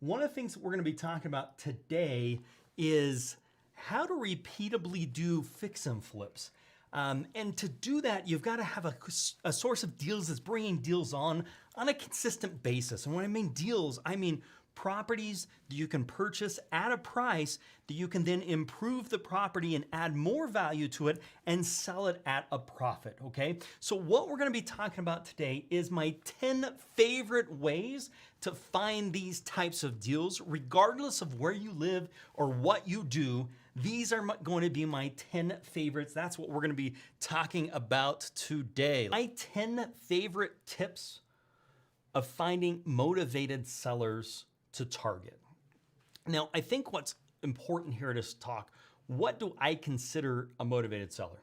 One of the things that we're going to be talking about today is how to repeatably do fix and flips. And to do that, you've got to have a source of deals that's bringing deals on a consistent basis. And when I mean deals, I mean properties that you can purchase at a price that you can then improve the property and add more value to it and sell it at a profit, okay? So what we're gonna be talking about today is my 10 favorite ways to find these types of deals, regardless of where you live or what you do. These are going to be my 10 favorites. That's what we're gonna be talking about today. My 10 favorite tips of finding motivated sellers to target. Now, I think what's important here to talk, what do I consider a motivated seller?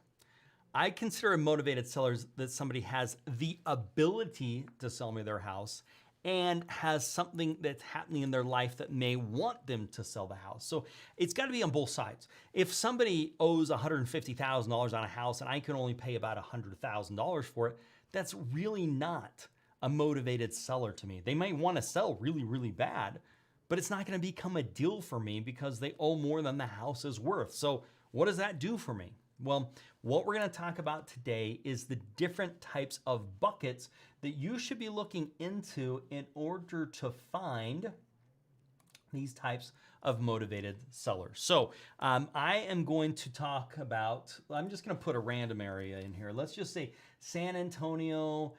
I consider a motivated seller that somebody has the ability to sell me their house and has something that's happening in their life that may want them to sell the house. So it's got to be on both sides. If somebody owes $150,000 on a house and I can only pay about $100,000 for it, that's really not a motivated seller to me. They might want to sell really, really bad, but it's not going to become a deal for me because they owe more than the house is worth. So what does that do for me? Well, what we're going to talk about today is the different types of buckets that you should be looking into in order to find these types of motivated sellers. So I am going to talk about, I'm just going to put a random area in here. Let's just say San Antonio,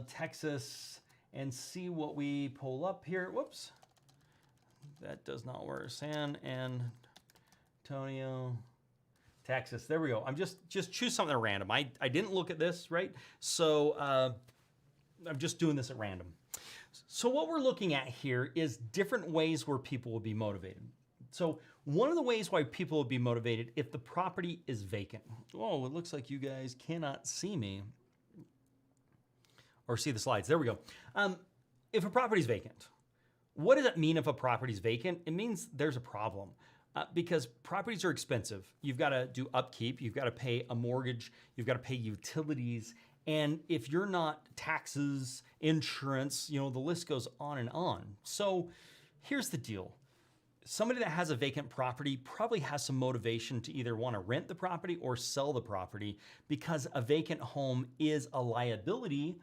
Texas, and see what we pull up here. Whoops, that does not work. San Antonio, Texas. There we go. I'm just choose something random. I didn't look at this, right? So I'm just doing this at random. So what we're looking at here is different ways where people will be motivated. So one of the ways why people will be motivated if the property is vacant. Oh, it looks like you guys cannot see me or see the slides. There we go. If a property is vacant, what does it mean if a property is vacant? It means there's a problem because properties are expensive. You've got to do upkeep. You've got to pay a mortgage. You've got to pay utilities. And if you're not, taxes, insurance, the list goes on and on. So here's the deal. Somebody that has a vacant property probably has some motivation to either want to rent the property or sell the property because a vacant home is a liability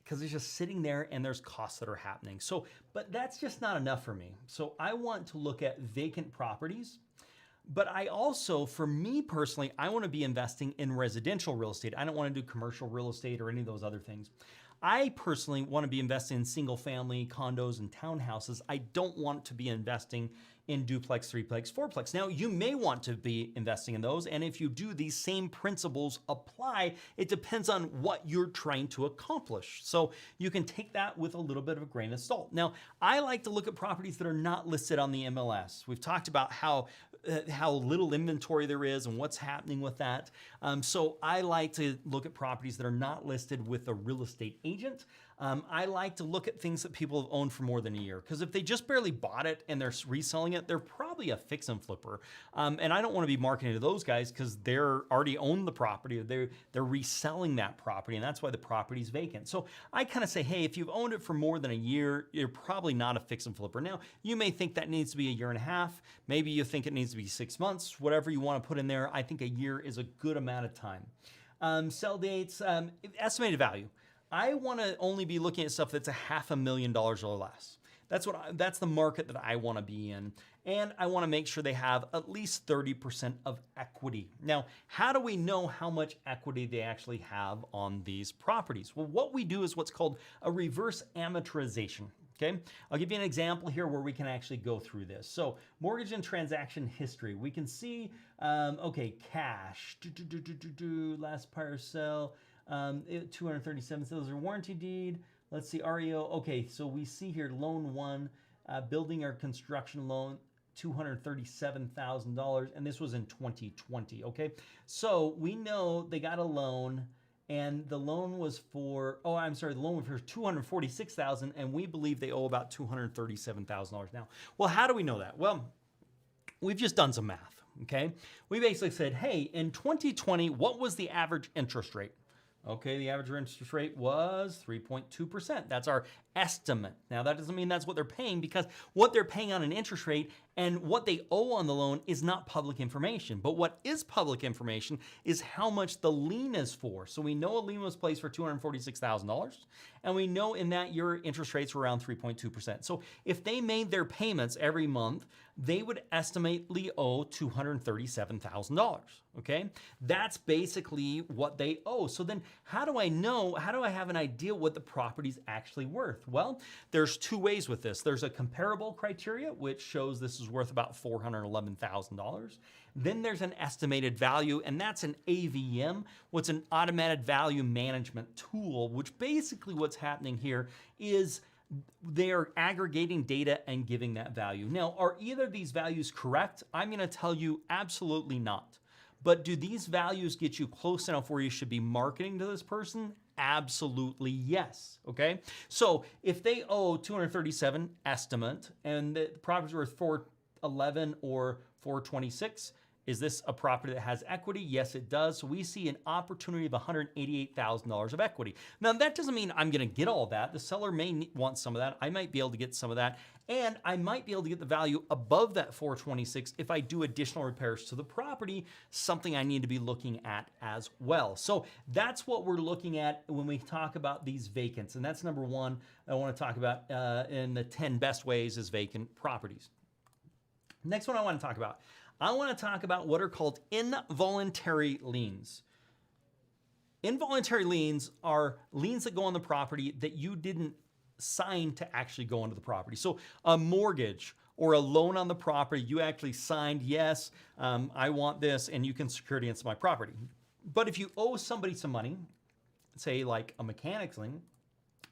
because it's just sitting there and there's costs that are happening. So, but that's just not enough for me. So I want to look at vacant properties. But I also, for me personally, I want to be investing in residential real estate. I don't want to do commercial real estate or any of those other things. I personally want to be investing in single family condos and townhouses. I don't want to be investing in duplex, threeplex, fourplex. Now, you may want to be investing in those. And if you do, these same principles apply. It depends on what you're trying to accomplish. So you can take that with a little bit of a grain of salt. Now, I like to look at properties that are not listed on the MLS. We've talked about how little inventory there is and what's happening with that. So I like to look at properties that are not listed with a real estate agent. I like to look at things that people have owned for more than a year because if they just barely bought it and they're reselling it, they're probably a fix and flipper. And I don't want to be marketing to those guys because they're already own the property or they're reselling that property and that's why the property's vacant. So I kind of say, hey, if you've owned it for more than a year, you're probably not a fix and flipper. Now, you may think that needs to be a year and a half. Maybe you think it needs to be 6 months, whatever you want to put in there. I think a year is a good amount of time. Sell dates, estimated value. I want to only be looking at stuff that's $500,000 or less. That's the market that I want to be in. And I want to make sure they have at least 30% of equity. Now, how do we know how much equity they actually have on these properties? Well, what we do is what's called a reverse amortization. Okay, I'll give you an example here where we can actually go through this. So mortgage and transaction history, we can see, okay, cash, last prior sale, 237 sales or warranty deed. Let's see, REO. Okay, so we see here loan one, building or construction loan, $237,000, and this was in 2020. Okay, so we know they got a loan. And the loan was for, the loan was for $246,000, and we believe they owe about $237,000 now. Well, how do we know that? Well, we've just done some math, okay? We basically said, hey, in 2020, what was the average interest rate? Okay, the average interest rate was 3.2%. That's our estimate. Now, that doesn't mean that's what they're paying, because what they're paying on an interest rate and what they owe on the loan is not public information. But what is public information is how much the lien is for. So we know a lien was placed for $246,000, and we know in that year interest rates were around 3.2%. So if they made their payments every month, they would estimately owe $237,000. Okay, that's basically what they owe. So then how do I know, how do I have an idea what the property's actually worth? Well, there's two ways with this. There's a comparable criteria, which shows this is worth about $411,000. Then there's an estimated value, and that's an AVM, what's an automated value management tool, which basically what's happening here is they're aggregating data and giving that value. Now, are either of these values correct? I'm gonna tell you absolutely not. But do these values get you close enough where you should be marketing to this person? Absolutely yes, okay? So if they owe 237 estimate and the property's worth 411 or 426, is this a property that has equity? Yes, it does. So we see an opportunity of $188,000 of equity. Now, that doesn't mean I'm gonna get all that. The seller may want some of that. I might be able to get some of that. And I might be able to get the value above that 426 if I do additional repairs to the property, something I need to be looking at as well. So that's what we're looking at when we talk about these vacants. And that's number one I wanna talk about in the 10 best ways is vacant properties. Next one I wanna talk about. I want to talk about what are called involuntary liens. Involuntary liens are liens that go on the property that you didn't sign to actually go onto the property. So a mortgage or a loan on the property, you actually signed, yes, I want this, and you can secure it against my property. But if you owe somebody some money, say like a mechanic's lien,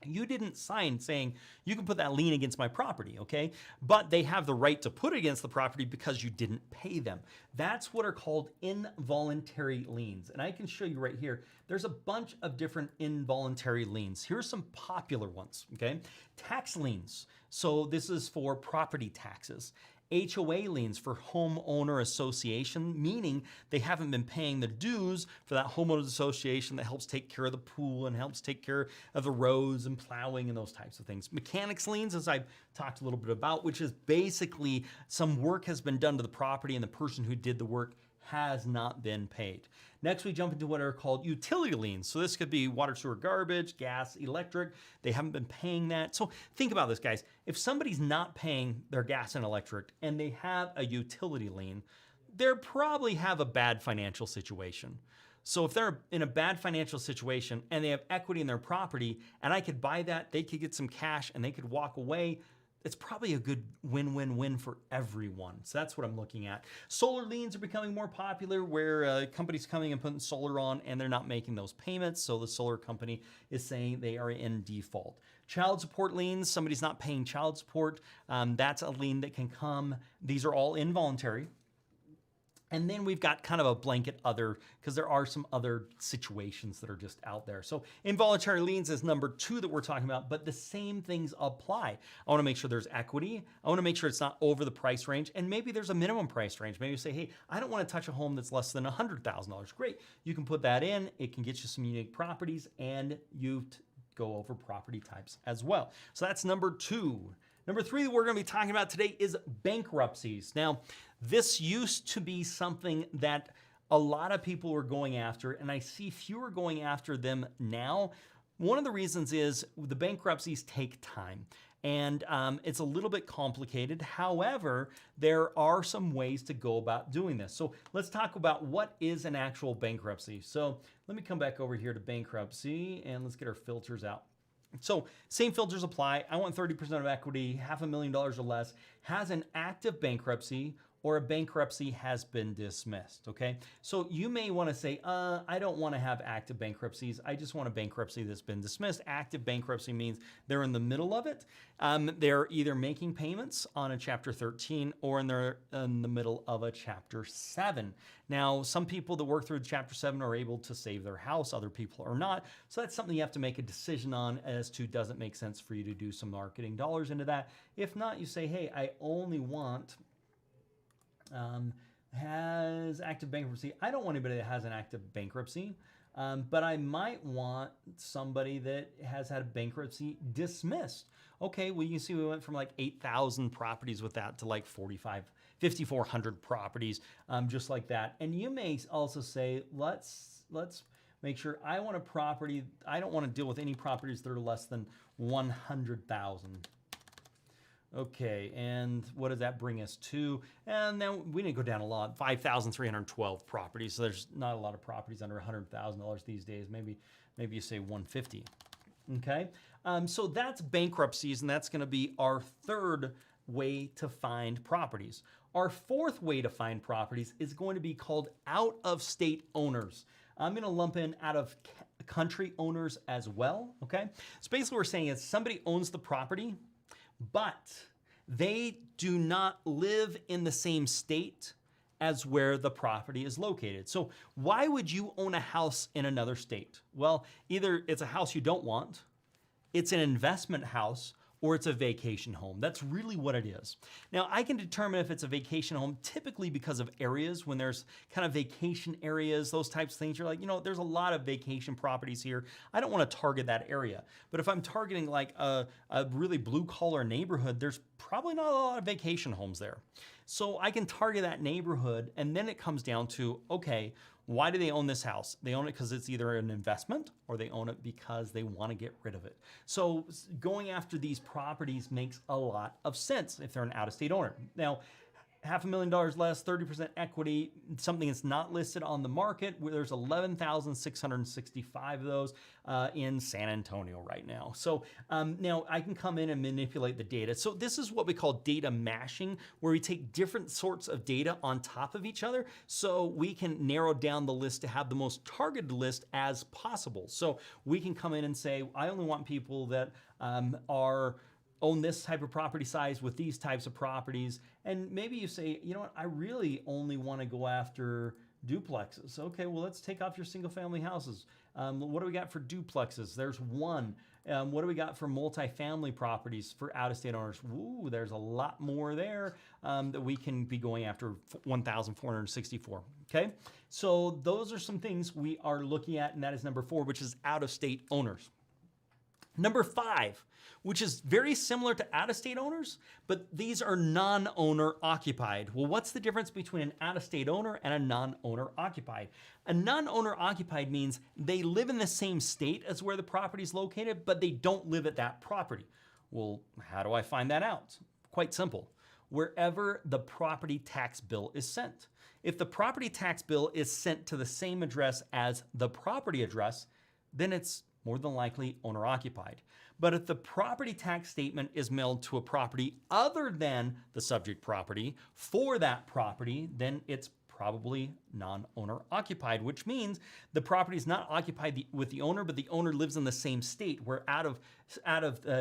you didn't sign saying you can put that lien against my property, okay? But they have the right to put it against the property because you didn't pay them. That's what are called involuntary liens. And I can show you right here. There's a bunch of different involuntary liens. Here's some popular ones, okay? Tax liens. So this is for property taxes. HOA liens for homeowner association, meaning they haven't been paying the dues for that homeowners association that helps take care of the pool and helps take care of the roads and plowing and those types of things. Mechanics liens, as I've talked a little bit about, which is basically some work has been done to the property and the person who did the work has not been paid. Next, we jump into what are called utility liens. So this could be water, sewer, garbage, gas, electric. They haven't been paying that. So think about this, guys. If somebody's not paying their gas and electric and they have a utility lien, they probably have a bad financial situation. So if they're in a bad financial situation and they have equity in their property and I could buy that, they could get some cash and they could walk away, it's probably a good win-win-win for everyone. So that's what I'm looking at. Solar liens are becoming more popular where companies coming and putting solar on and they're not making those payments. So the solar company is saying they are in default. Child support liens, somebody's not paying child support. That's a lien that can come. These are all involuntary. And then we've got kind of a blanket other, because there are some other situations that are just out there. So involuntary liens is number two that we're talking about, but the same things apply. I wanna make sure there's equity. I wanna make sure it's not over the price range, and maybe there's a minimum price range. Maybe you say, hey, I don't wanna touch a home that's less than $100,000. Great, you can put that in. It can get you some unique properties, and you go over property types as well. So that's number two. Number three that we're gonna be talking about today is bankruptcies. Now, this used to be something that a lot of people were going after, and I see fewer going after them now. One of the reasons is the bankruptcies take time, and it's a little bit complicated. However, there are some ways to go about doing this. So let's talk about what is an actual bankruptcy. So let me come back over here to bankruptcy, and let's get our filters out. So same filters apply. I want 30% of equity, $500,000 or less, has an active bankruptcy, or a bankruptcy has been dismissed, okay? So you may wanna say, I don't wanna have active bankruptcies. I just want a bankruptcy that's been dismissed. Active bankruptcy means they're in the middle of it. They're either making payments on a Chapter 13 or they're in the middle of a Chapter 7. Now, some people that work through Chapter 7 are able to save their house, other people are not. So that's something you have to make a decision on as to does it make sense for you to do some marketing dollars into that. If not, you say, hey, I only want has active bankruptcy. I don't want anybody that has an active bankruptcy. but I might want somebody that has had a bankruptcy dismissed. Okay, well, you can see we went from like 8,000 properties with that to like 5,400 properties, just like that. And you may also say, let's make sure I want a property. I don't want to deal with any properties that are less than 100,000. Okay, and what does that bring us to? And then we didn't go down a lot, 5,312 properties. So there's not a lot of properties under $100,000 these days. Maybe you say 150. Okay, so that's bankruptcies, and that's going to be our third way to find properties. Our fourth way to find properties is going to be called out-of-state owners. I'm going to lump in out-of-country owners as well. Okay, so basically what we're saying is somebody owns the property, but they do not live in the same state as where the property is located. So why would you own a house in another state? Well, either it's a house you don't want, it's an investment house, or it's a vacation home. That's really what it is. Now, I can determine if it's a vacation home typically because of areas. When there's kind of vacation areas, those types of things, you're like, there's a lot of vacation properties here. I don't want to target that area. But if I'm targeting like a really blue collar neighborhood, there's probably not a lot of vacation homes there. So I can target that neighborhood, and then it comes down to, okay, why do they own this house? They own it because it's either an investment or they own it because they want to get rid of it. So going after these properties makes a lot of sense if they're an out-of-state owner. Now, $500,000 less, 30% equity, something that's not listed on the market. There's 11,665 of those in San Antonio right now. So now I can come in and manipulate the data. So this is what we call data mashing, where we take different sorts of data on top of each other so we can narrow down the list to have the most targeted list as possible. So we can come in and say, I only want people that own this type of property size with these types of properties. And maybe you say, you know what, I really only want to go after duplexes. Okay, well, let's take off your single family houses. What do we got for duplexes? There's one. What do we got for multifamily properties for out-of-state owners? Ooh, there's a lot more there that we can be going after, 1,464. Okay, so those are some things we are looking at, and that is number 4, which is out-of-state owners. Number 5, which is very similar to out-of-state owners, but these are non-owner occupied. Well, what's the difference between an out-of-state owner and a non-owner occupied? A non-owner occupied means they live in the same state as where the property is located, but they don't live at that property. Well, how do I find that out? Quite simple. Wherever the property tax bill is sent. If the property tax bill is sent to the same address as the property address, then it's more than likely owner-occupied. But if the property tax statement is mailed to a property other than the subject property for that property, then it's probably non-owner occupied, which means the property is not occupied with the owner, but the owner lives in the same state, where out of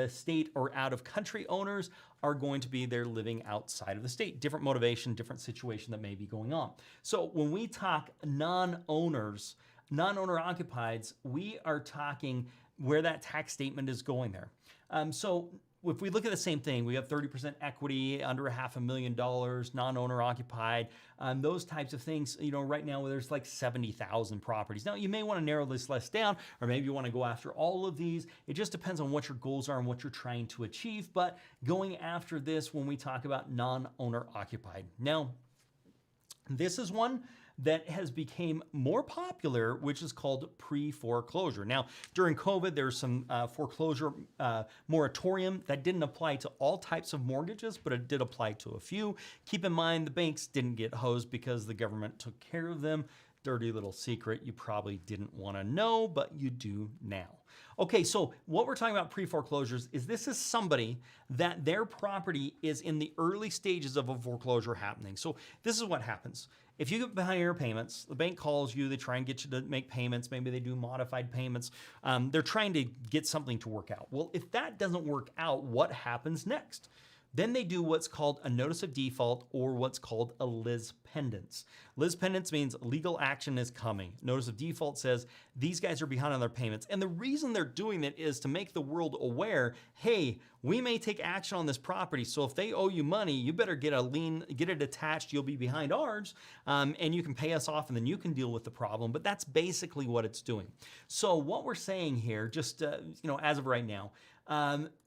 state or out of country owners are going to be there living outside of the state. Different motivation, different situation that may be going on. So when we talk non-owners, non-owner occupieds, we are talking where that tax statement is going there. So if we look at the same thing, we have 30% equity, under $500,000, non-owner occupied, those types of things. Right now there's like 70,000 properties. Now you may want to narrow this list down, or maybe you want to go after all of these. It just depends on what your goals are and what you're trying to achieve. But going after this when we talk about non-owner occupied. Now, this is one that has become more popular, which is called pre-foreclosure. Now, during COVID, there's some foreclosure moratorium that didn't apply to all types of mortgages, but it did apply to a few. Keep in mind, the banks didn't get hosed because the government took care of them. Dirty little secret you probably didn't want to know, but you do now. Okay, so what we're talking about pre-foreclosures is this is somebody that their property is in the early stages of a foreclosure happening. So this is what happens. If you get behind your payments, the bank calls you, they try and get you to make payments. Maybe they do modified payments. They're trying to get something to work out. Well, if that doesn't work out, what happens next? Then they do what's called a notice of default or what's called a lis pendens. Lis pendens means legal action is coming. Notice of default says these guys are behind on their payments. And the reason they're doing it is to make the world aware, hey, we may take action on this property. So if they owe you money, you better get a lien, get it attached. You'll be behind ours, and you can pay us off, and then you can deal with the problem. But that's basically what it's doing. So what we're saying here, just as of right now,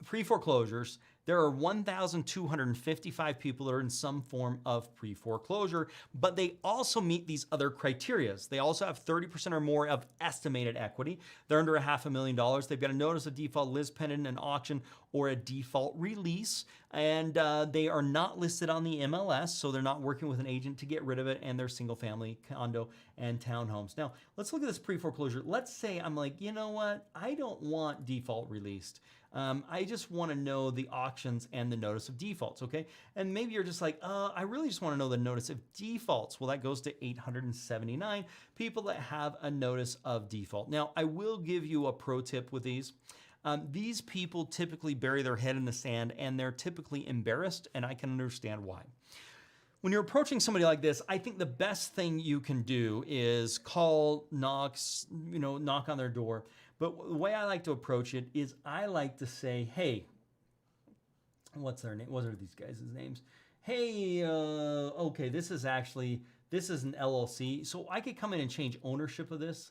pre-foreclosures, there are 1,255 people that are in some form of pre-foreclosure, but they also meet these other criterias. They also have 30% or more of estimated equity. They're under $500,000. They've got a notice of default, lis pendens, an auction, or a default release, and they are not listed on the MLS, so they're not working with an agent to get rid of it, and they're single-family condo and townhomes. Now, let's look at this pre-foreclosure. Let's say I'm like, you know what? I don't want default released. I just want to know the auctions and the notice of defaults, okay? And maybe you're just like, I really just want to know the notice of defaults. Well, that goes to 879 people that have a notice of default. Now, I will give you a pro tip with these. These people typically bury their head in the sand, and they're typically embarrassed, and I can understand why. When you're approaching somebody like this, I think the best thing you can do is call, knock on their door. But the way I like to approach it is I like to say, hey, what's their name? What are these guys' names? Hey, okay, this is an LLC. So I could come in and change ownership of this.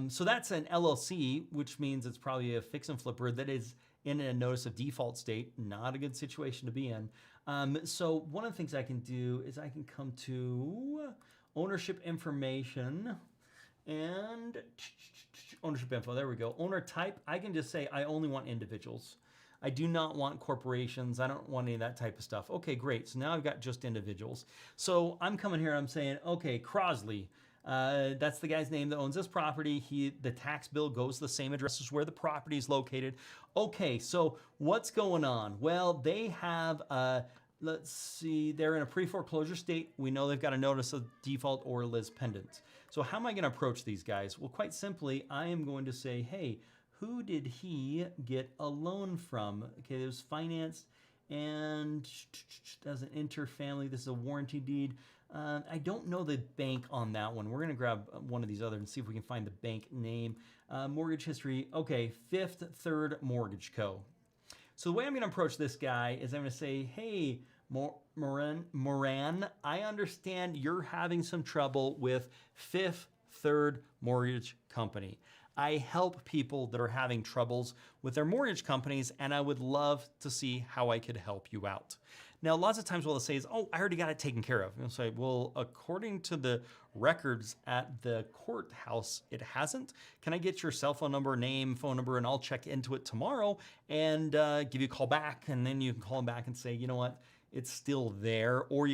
So that's an LLC, which means it's probably a fix and flipper that is in a notice of default state. Not a good situation to be in. So one of the things I can do is I can come to ownership information and ownership info. There we go. Owner type. I can just say I only want individuals. I do not want corporations. I don't want any of that type of stuff. Okay, great. So now I've got just individuals. So I'm coming here. I'm saying, okay, Crosley. That's the guy's name that owns this property. The tax bill goes to the same address as where the property is located. Okay, so what's going on? Well, they have, let's see, they're in a pre-foreclosure state. We know they've got a notice of default or lis pendens. So how am I going to approach these guys? Well, quite simply, I am going to say, hey, who did he get a loan from? Okay, it was financed, and that's an inter-family. This is a warranty deed. I don't know the bank on that one. We're going to grab one of these other and see if we can find the bank name. Mortgage history. Okay, Fifth Third Mortgage Co. So the way I'm going to approach this guy is I'm going to say, hey, Moran, I understand you're having some trouble with Fifth Third Mortgage Company. I help people that are having troubles with their mortgage companies, and I would love to see how I could help you out. Now, lots of times what they'll say is, oh, I already got it taken care of. And I'll say, well, according to the records at the courthouse, it hasn't. Can I get your cell phone number, name, phone number, and I'll check into it tomorrow and give you a call back. And then you can call them back and say, you know what? It's still there, or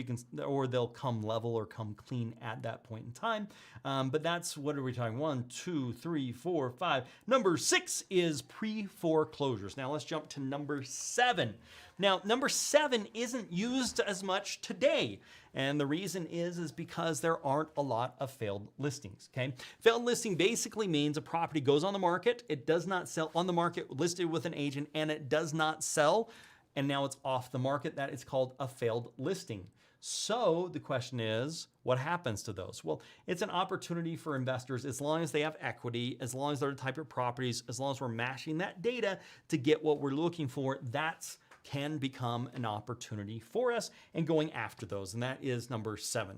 they'll come level or come clean at that point in time. But that's, what are we talking? 1, 2, 3, 4, 5. Number 6 is pre-foreclosures. Now let's jump to number 7. Now, number 7 isn't used as much today. And the reason is because there aren't a lot of failed listings, okay? Failed listing basically means a property goes on the market, it does not sell on the market, listed with an agent, and it does not sell, and now it's off the market. That is called a failed listing. So the question is, what happens to those? Well, it's an opportunity for investors as long as they have equity, as long as they're the type of properties, as long as we're mashing that data to get what we're looking for, that's can become an opportunity for us and going after those. And that is number 7.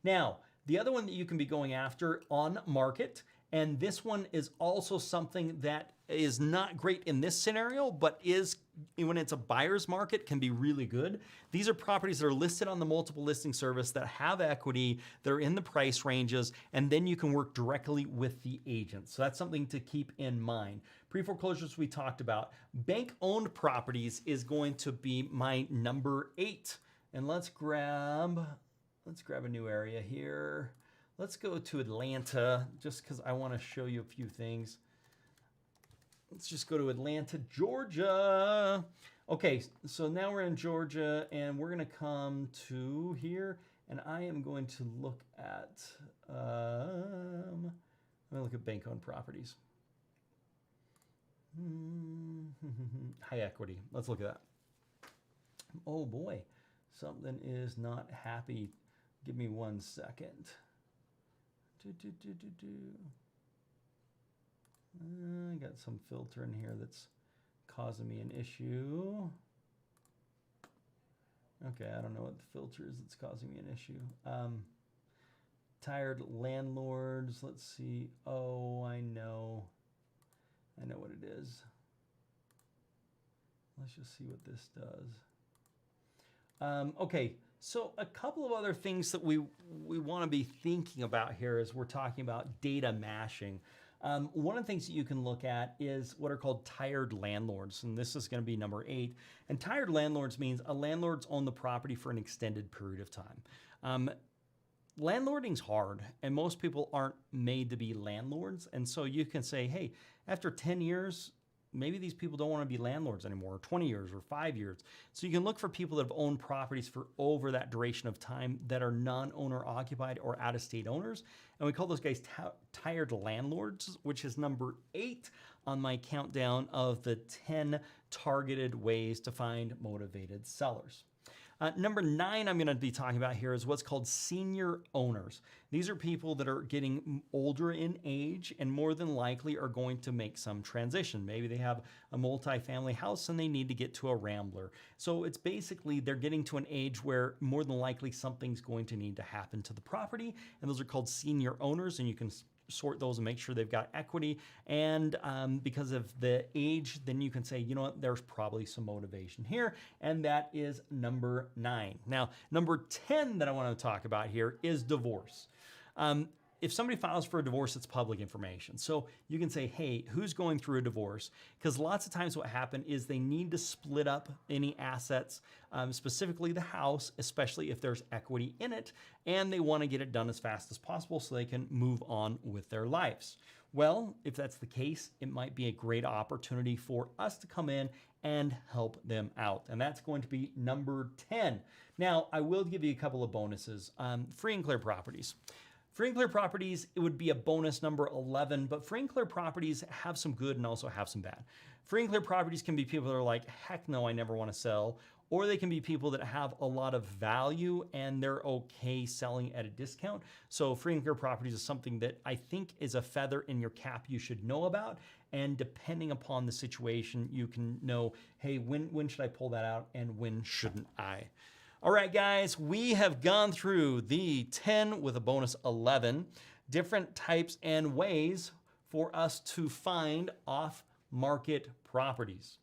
Now, the other one that you can be going after on market, and this one is also something that is not great in this scenario, but is, when it's a buyer's market, can be really good. These are properties that are listed on the multiple listing service that have equity, they're in the price ranges, and then you can work directly with the agent. So that's something to keep in mind. Pre-foreclosures we talked about. Bank-owned properties is going to be my number 8. And let's grab a new area here. Let's go to Atlanta, just because I want to show you a few things. Let's just go to Atlanta, Georgia. Okay, so now we're in Georgia, and we're going to come to here, and I am going to look at, bank-owned properties. High equity. Let's look at that. Oh boy, something is not happy. Give me 1 second. I got some filter in here that's causing me an issue. Okay, I don't know what the filter is that's causing me an issue. Tired landlords, let's see. Oh, I know what it is. Let's just see what this does. Okay, so a couple of other things that we want to be thinking about here as we're talking about data mashing. One of the things that you can look at is what are called tired landlords, and this is going to be number 8. And tired landlords means a landlord's owned the property for an extended period of time. Landlording's hard, and most people aren't made to be landlords, and so you can say, hey, after 10 years, maybe these people don't want to be landlords anymore, or 20 years or 5 years. So you can look for people that have owned properties for over that duration of time that are non-owner occupied or out-of-state owners. And we call those guys tired landlords, which is number 8 on my countdown of the 10 targeted ways to find motivated sellers. Number 9 I'm going to be talking about here is what's called senior owners. These are people that are getting older in age and more than likely are going to make some transition. Maybe they have a multi-family house and they need to get to a rambler. So it's basically they're getting to an age where more than likely something's going to need to happen to the property, and those are called senior owners, and you can sort those and make sure they've got equity. And because of the age, then you can say, you know what, there's probably some motivation here. And that is number 9. Now, number 10 that I want to talk about here is divorce. If somebody files for a divorce, it's public information. So you can say, hey, who's going through a divorce? Because lots of times what happens is they need to split up any assets, specifically the house, especially if there's equity in it, and they want to get it done as fast as possible so they can move on with their lives. Well, if that's the case, it might be a great opportunity for us to come in and help them out. And that's going to be number 10. Now, I will give you a couple of bonuses. Free and clear properties. Free and clear properties, it would be a bonus number 11, but free and clear properties have some good and also have some bad. Free and clear properties can be people that are like, heck no, I never want to sell. Or they can be people that have a lot of value and they're okay selling at a discount. So free and clear properties is something that I think is a feather in your cap you should know about. And depending upon the situation, you can know, hey, when should I pull that out and when shouldn't I? All right, guys, we have gone through the 10 with a bonus 11 different types and ways for us to find off-market properties.